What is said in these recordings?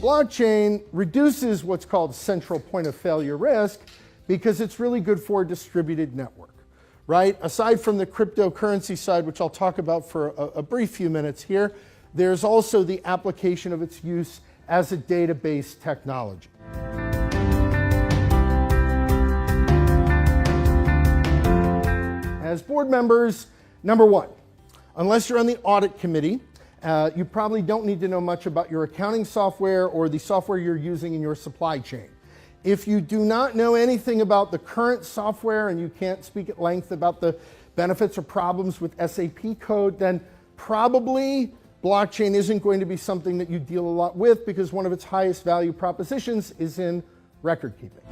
blockchain reduces what's called central point of failure risk because it's really good for a distributed network, right? Aside from the cryptocurrency side, which I'll talk about for a brief few minutes here, there's also the application of its use as a database technology. As board members, number one, unless you're on the audit committee, you probably don't need to know much about your accounting software or the software you're using in your supply chain. If you do not know anything about the current software and you can't speak at length about the benefits or problems with SAP code, then probably blockchain isn't going to be something that you deal a lot with because one of its highest value propositions is in record keeping.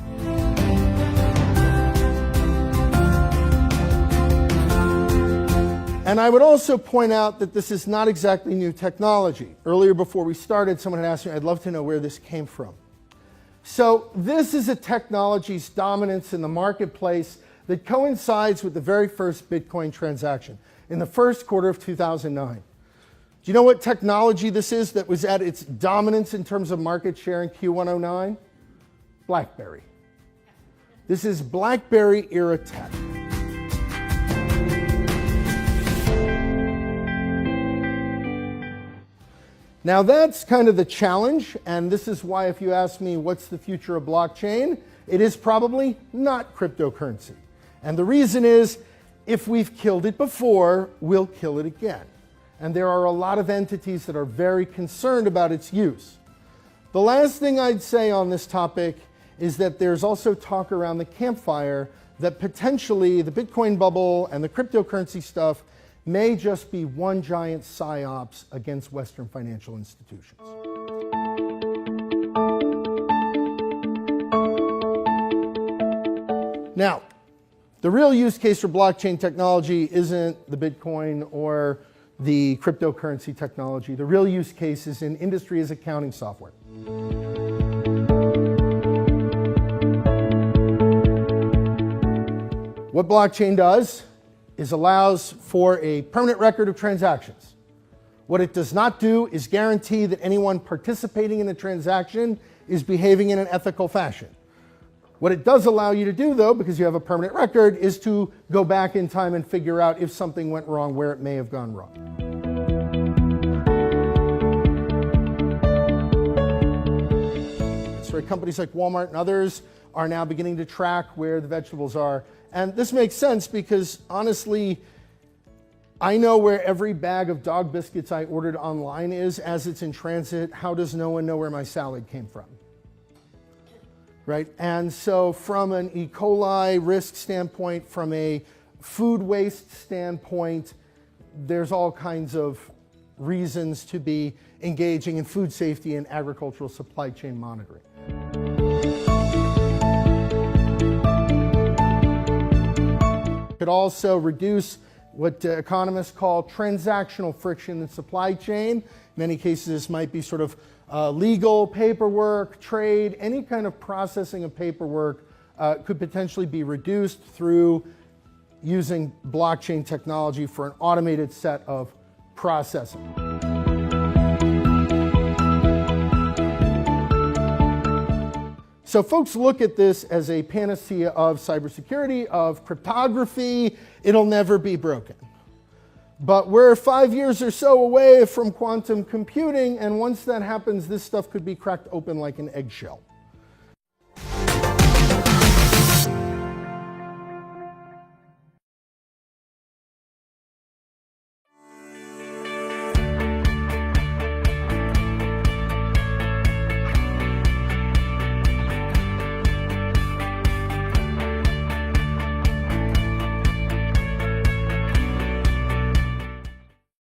And I would also point out that this is not exactly new technology. Earlier before we started, someone had asked me, I'd love to know where this came from. So this is a technology's dominance in the marketplace that coincides with the very first Bitcoin transaction in the first quarter of 2009. Do you know what technology this is that was at its dominance in terms of market share in Q109? BlackBerry. This is BlackBerry era tech. Now that's kind of the challenge, and this is why if you ask me what's the future of blockchain, it is probably not cryptocurrency. And the reason is, if we've killed it before, we'll kill it again. And there are a lot of entities that are very concerned about its use. The last thing I'd say on this topic is that there's also talk around the campfire that potentially the Bitcoin bubble and the cryptocurrency stuff may just be one giant psyops against Western financial institutions. Now, the real use case for blockchain technology isn't the Bitcoin or the cryptocurrency technology. The real use case is in industry as accounting software. What blockchain does is allows for a permanent record of transactions. What it does not do is guarantee that anyone participating in the transaction is behaving in an ethical fashion. What it does allow you to do, though, because you have a permanent record, is to go back in time and figure out if something went wrong, where it may have gone wrong. So companies like Walmart and others are now beginning to track where the vegetables are. And this makes sense because, honestly, I know where every bag of dog biscuits I ordered online is as it's in transit. How does no one know where my salad came from? Right? And so from an E. coli risk standpoint, from a food waste standpoint, there's all kinds of reasons to be engaging in food safety and agricultural supply chain monitoring. Could also reduce what economists call transactional friction in supply chain. In many cases, this might be sort of legal paperwork, trade, any kind of processing of paperwork could potentially be reduced through using blockchain technology for an automated set of processing. So folks look at this as a panacea of cybersecurity, of cryptography. It'll never be broken. But we're 5 years or so away from quantum computing, and once that happens, this stuff could be cracked open like an eggshell.